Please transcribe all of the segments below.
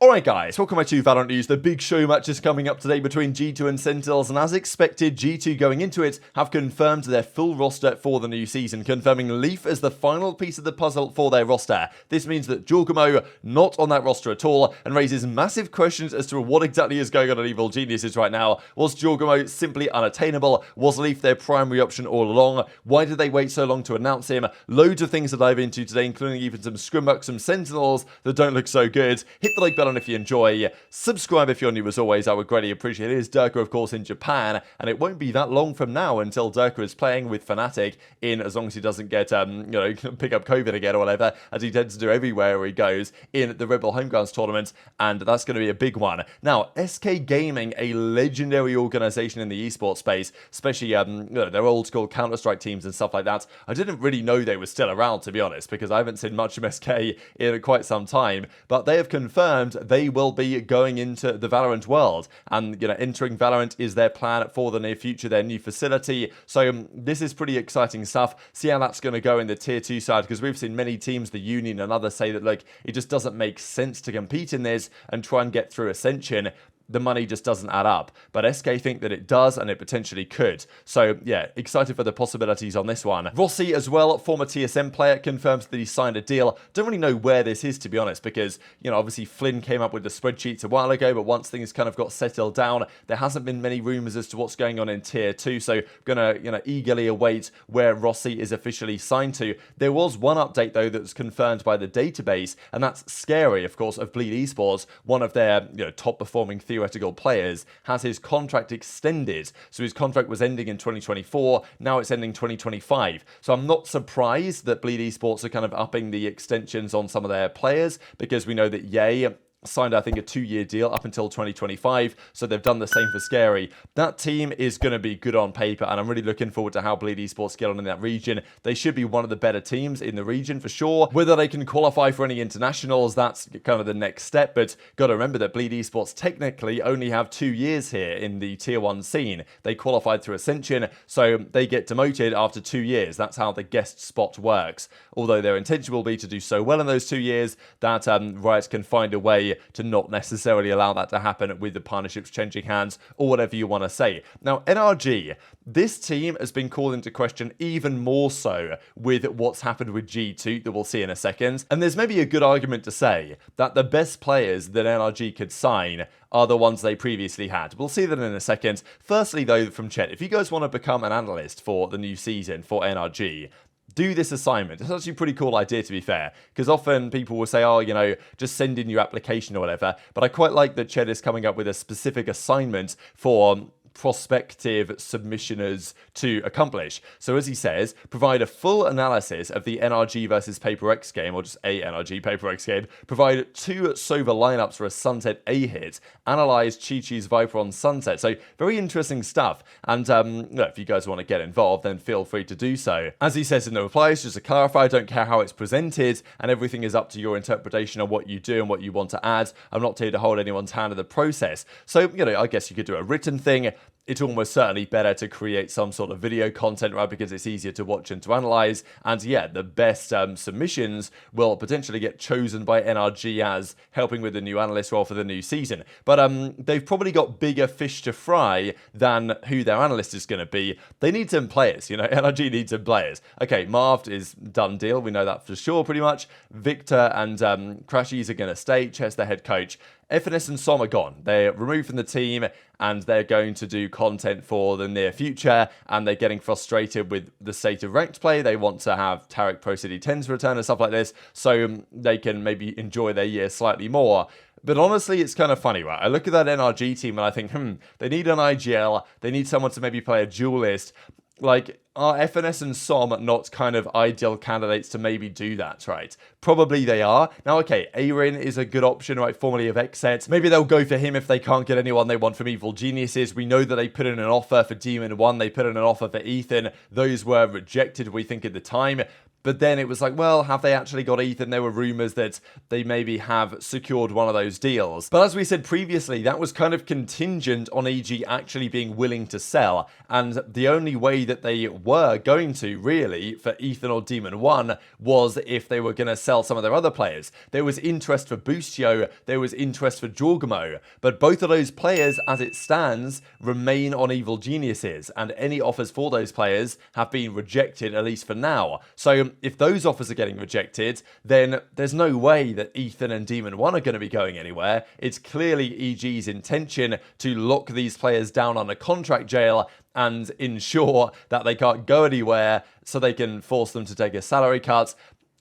Alright guys, welcome back to VALORANT News. The big show match is coming up today between G2 and Sentinels, and as expected, G2 going into it have confirmed their full roster for the new season, confirming Leaf as the final piece of the puzzle for their roster. This means that Jorgamo not on that roster at all, and raises massive questions as to what exactly is going on at Evil Geniuses right now. Was Jorgamo simply unattainable? Was Leaf their primary option all along? Why did they wait so long to announce him? Loads of things to dive into today, including even some Scrimbux, some Sentinels that don't look so good. Hit the like button if you enjoy, subscribe if you're new as always, I would greatly appreciate it. It is Durka, of course, in Japan, and it won't be that long from now until Durka is playing with Fnatic, in as long as he doesn't get, pick up COVID again or whatever, as he tends to do everywhere where he goes, in the Rebel Homegrounds tournament, and that's going to be a big one. Now, SK Gaming, a legendary organization in the esports space, especially, their old school Counter-Strike teams and stuff like that. I didn't really know they were still around, to be honest, because I haven't seen much of SK in quite some time, but they have confirmed they will be going into the Valorant world, and entering Valorant is their plan for the near future, their new facility. So this is pretty exciting stuff. See how that's going to go in the tier 2 side, because we've seen many teams, the Union and others, say that like it just doesn't make sense to compete in this and try and get through Ascension. The money just doesn't add up, but SK think that it does, and it potentially could. So yeah, excited for the possibilities on this one. Rossi as well, former TSM player, confirms that he signed a deal. Don't really know where this is, to be honest, because obviously Flynn came up with the spreadsheets a while ago, but once things kind of got settled down, there hasn't been many rumors as to what's going on in tier 2. So gonna eagerly await where Rossi is officially signed to. There was one update though that was confirmed by the database, and that's Scary, of course, of Bleed Esports, one of their top performing theoretical players, has his contract extended. So his contract was ending in 2024, now it's ending 2025. So I'm not surprised that Bleed Esports are kind of upping the extensions on some of their players, because we know that Ye signed, I think, a 2-year deal up until 2025, so they've done the same for Scary. That team is going to be good on paper, and I'm really looking forward to how Bleed Esports get on in that region. They should be one of the better teams in the region for sure. Whether they can qualify for any internationals, that's kind of the next step, but got to remember that Bleed Esports technically only have 2 years here in the tier 1 scene. They qualified through Ascension, so they get demoted after 2 years. That's how the guest spot works. Although their intention will be to do so well in those 2 years that Riot can find a way to not necessarily allow that to happen with the partnerships changing hands, or whatever you want to say. Now, NRG, this team has been called into question even more so with what's happened with G2 that we'll see in a second. And there's maybe a good argument to say that the best players that NRG could sign are the ones they previously had. We'll see that in a second. Firstly, though, from Chet, if you guys want to become an analyst for the new season for NRG, do this assignment. It's actually a pretty cool idea, to be fair, because often people will say, oh, just send in your application or whatever, but I quite like that Ched is coming up with a specific assignment for prospective submissioners to accomplish. So as he says, provide a full analysis of the NRG versus Paper X game, or just a NRG Paper X game, provide 2 Sova lineups for a Sunset A hit, analyze Chi-Chi's Viper on Sunset. So very interesting stuff, and if you guys want to get involved, then feel free to do so. As he says in the replies, just to clarify, I don't care how it's presented, and everything is up to your interpretation of what you do and what you want to add. I'm not here to hold anyone's hand in the process. So, I guess you could do a written thing. It's almost certainly better to create some sort of video content, right, because it's easier to watch and to analyze. And yeah, the best submissions will potentially get chosen by NRG as helping with the new analyst role for the new season. But they've probably got bigger fish to fry than who their analyst is going to be. They need some players, NRG needs some players. Okay, Marv is done deal. We know that for sure, pretty much. Victor and Crashies are going to stay. Chess, the head coach. FNS and Som are gone. They're removed from the team, and they're going to do content for the near future, and they're getting frustrated with the state of ranked play. They want to have Tarek Pro City 10's return and stuff like this, so they can maybe enjoy their year slightly more. But honestly, it's kind of funny, right? I look at that NRG team and I think, they need an IGL, they need someone to maybe play a duelist. Like, are FNS and Som not kind of ideal candidates to maybe do that, right? Probably they are. Now, okay, Arin is a good option, right, formerly of Xset. Maybe they'll go for him if they can't get anyone they want from Evil Geniuses. We know that they put in an offer for Demon 1. They put in an offer for Ethan. Those were rejected, we think, at the time. But then it was like, well, have they actually got Ethan? There were rumors that they maybe have secured one of those deals. But as we said previously, that was kind of contingent on EG actually being willing to sell. And the only way that they were going to, really, for Ethan or Demon 1 was if they were going to sell some of their other players. There was interest for Boostio, there was interest for Jorgamo, but both of those players, as it stands, remain on Evil Geniuses, and any offers for those players have been rejected, at least for now. So if those offers are getting rejected, then there's no way that Ethan and Demon 1 are going to be going anywhere. It's clearly EG's intention to lock these players down under contract jail and ensure that they can't go anywhere so they can force them to take a salary cut.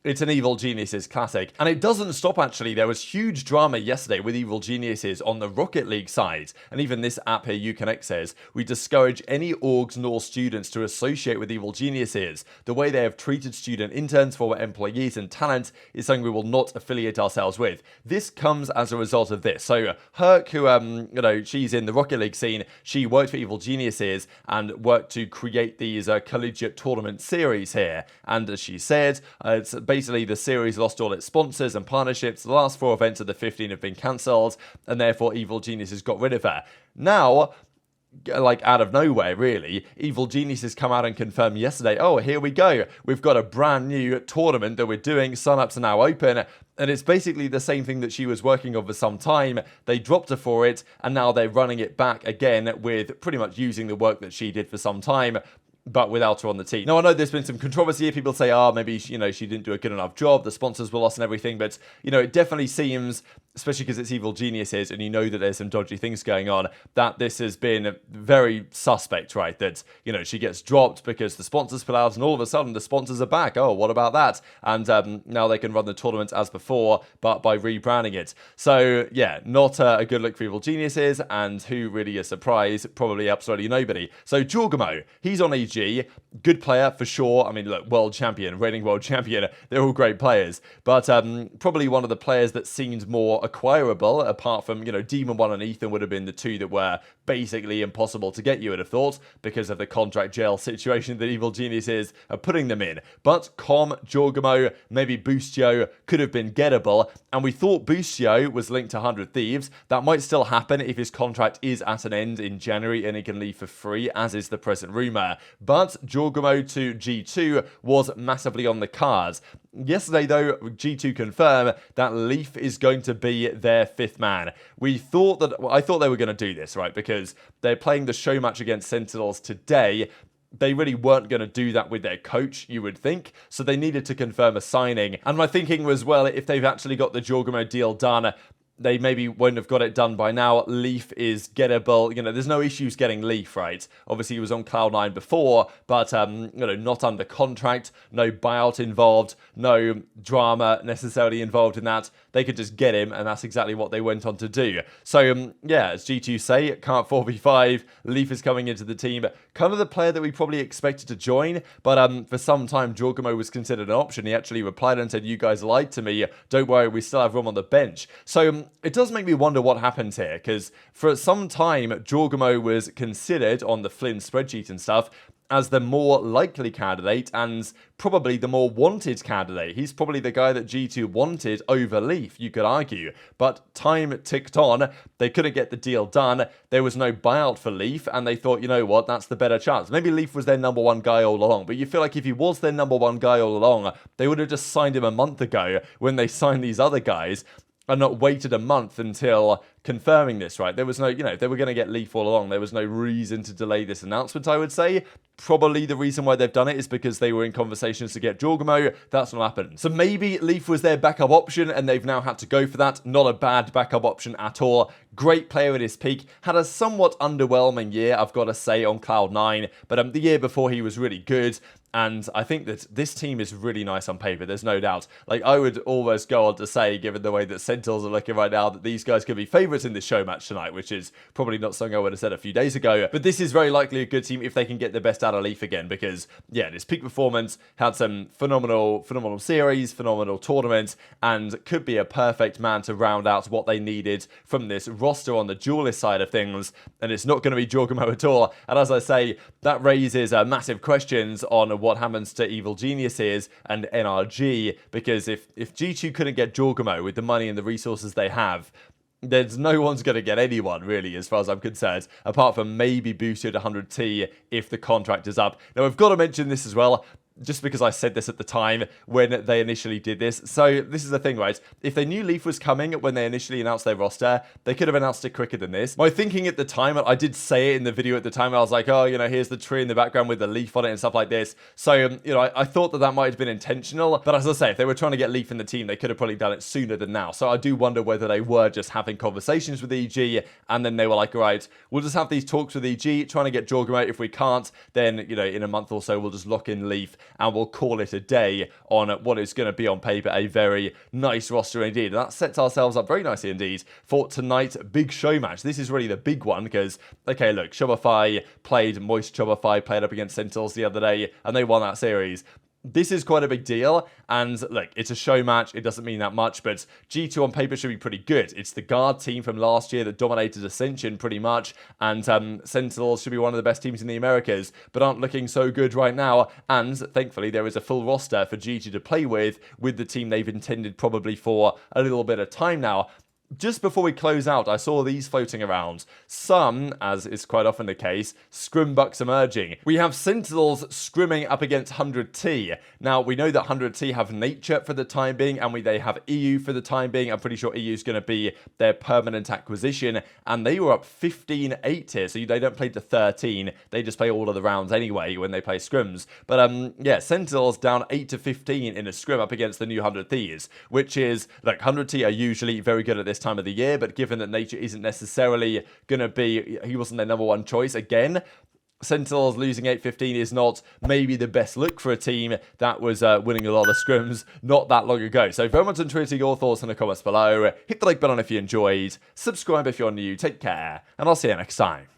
It's an Evil Geniuses classic. And it doesn't stop, actually. There was huge drama yesterday with Evil Geniuses on the Rocket League side. And even this app here, Uconnect, says, we discourage any orgs nor students to associate with Evil Geniuses. The way they have treated student interns, former employees and talent is something we will not affiliate ourselves with. This comes as a result of this. So Herc, who, she's in the Rocket League scene, she worked for Evil Geniuses and worked to create these collegiate tournament series here. And as she said, it's basically the series lost all its sponsors and partnerships. The last 4 events of the 15 have been cancelled, and therefore Evil Geniuses got rid of her. Now, like out of nowhere, really, Evil Geniuses come out and confirm yesterday, oh, here we go. We've got a brand new tournament that we're doing. Sign-ups are now open. And it's basically the same thing that she was working on for some time. They dropped her for it, and now they're running it back again with pretty much using the work that she did for some time, but without her on the team. Now, I know there's been some controversy here. People say, maybe, she didn't do a good enough job. The sponsors were lost and everything. But, it definitely seems, especially because it's Evil Geniuses and you know that there's some dodgy things going on, that this has been very suspect, right? That, she gets dropped because the sponsors pull out and all of a sudden the sponsors are back. Oh, what about that? And now they can run the tournament as before, but by rebranding it. So, yeah, not a good look for Evil Geniuses, and who really is surprised? Probably absolutely nobody. So, Jorgamo, he's on EG. Good player for sure. I mean, look, world champion, reigning world champion. They're all great players, but probably one of the players that seemed more acquirable, apart from, Demon 1 and Ethan would have been the two that were basically impossible to get, you would have thought, because of the contract jail situation that Evil Geniuses are putting them in. But Com, Jorgamo, maybe Boostio could have been gettable, and we thought Boostio was linked to 100 Thieves. That might still happen if his contract is at an end in January and he can leave for free, as is the present rumour. But Jorgamo to G2 was massively on the cards. Yesterday, though, G2 confirmed that Leaf is going to be their 5th man. I thought they were going to do this, right? Because they're playing the show match against Sentinels today. They really weren't going to do that with their coach, you would think. So they needed to confirm a signing. And my thinking was, well, if they've actually got the Jorgamo deal done, they maybe won't have got it done by now. Leaf is gettable. There's no issues getting Leaf, right? Obviously, he was on Cloud9 before, but, not under contract, no buyout involved, no drama necessarily involved in that. They could just get him, and that's exactly what they went on to do. So, as G2 say, can't 4v5. Leaf is coming into the team. Kind of the player that we probably expected to join, but for some time, Jorgamo was considered an option. He actually replied and said, you guys lied to me. Don't worry, we still have room on the bench. So, it does make me wonder what happens here, because for some time, Jorgamo was considered on the Flynn spreadsheet and stuff as the more likely candidate and probably the more wanted candidate. He's probably the guy that G2 wanted over Leaf, you could argue. But time ticked on. They couldn't get the deal done. There was no buyout for Leaf, and they thought, you know what, that's the better chance. Maybe Leaf was their number 1 guy all along, but you feel like if he was their number 1 guy all along, they would have just signed him a month ago when they signed these other guys, and not waited a month until confirming this, right? There was no, if they were going to get Leaf all along, there was no reason to delay this announcement, I would say. Probably the reason why they've done it is because they were in conversations to get Jorgamo. That's not happened. So maybe Leaf was their backup option, and they've now had to go for that. Not a bad backup option at all. Great player at his peak. Had a somewhat underwhelming year, I've got to say, on Cloud9. But the year before, he was really good. And I think that this team is really nice on paper, there's no doubt. Like, I would almost go on to say, given the way that Sentinels are looking right now, that these guys could be favourites favourites in this show match tonight, which is probably not something I would have said a few days ago. But this is very likely a good team if they can get the best out of Leaf again, because, yeah, this peak performance had some phenomenal series, phenomenal tournaments, and could be a perfect man to round out what they needed from this roster on the duelist side of things. And it's not going to be Jorgamo at all. And as I say, that raises massive questions on what happens to Evil Geniuses and NRG, because if G2 couldn't get Jorgamo with the money and the resources they have, there's no one's going to get anyone, really, as far as I'm concerned, apart from maybe boosted 100T if the contract is up. Now, I've got to mention this as well, just because I said this at the time when they initially did this. So this is the thing, right? If they knew Leaf was coming when they initially announced their roster, they could have announced it quicker than this. My thinking at the time, I did say it in the video at the time, I was like, oh, you know, here's the tree in the background with the leaf on it and stuff like this. So, you know, I thought that might have been intentional. But as I say, if they were trying to get Leaf in the team, they could have probably done it sooner than now. So I do wonder whether they were just having conversations with EG, and then they were like, all right, we'll just have these talks with EG, trying to get Jorgamo. If we can't, then, you know, in a month or so, we'll just lock in Leaf and we'll call it a day on what is going to be on paper a very nice roster indeed. And that sets ourselves up very nicely indeed for tonight's big show match. This is really the big one because, okay, look, Shopify played Moist Shopify, played up against Sentinels the other day, and they won that series. This is quite a big deal, and look, it's a show match, it doesn't mean that much, but G2 on paper should be pretty good. It's the guard team from last year that dominated Ascension pretty much, and Sentinels should be one of the best teams in the Americas, but aren't looking so good right now, and thankfully there is a full roster for G2 to play with the team they've intended probably for a little bit of time now. Just before we close out, I saw these floating around. Some, as is quite often the case, Scrimbucks emerging. We have Sentinels scrimming up against 100T. Now, we know that 100T have Nature for the time being, and they have EU for the time being. I'm pretty sure EU is going to be their permanent acquisition, and they were up 15-8 here, so they don't play to 13. They just play all of the rounds anyway when they play scrims. But, yeah, Sentinels down 8-15 in a scrim up against the new 100Ts, which is, like, 100T are usually very good at this time of the year, but given that Nature isn't necessarily going to be, he wasn't their number one choice again, Sentinels losing 8-15 is not maybe the best look for a team that was winning a lot of scrims not that long ago. So very much enjoyed your thoughts in the comments below. Hit the like button if you enjoyed, subscribe if you're new, take care, and I'll see you next time.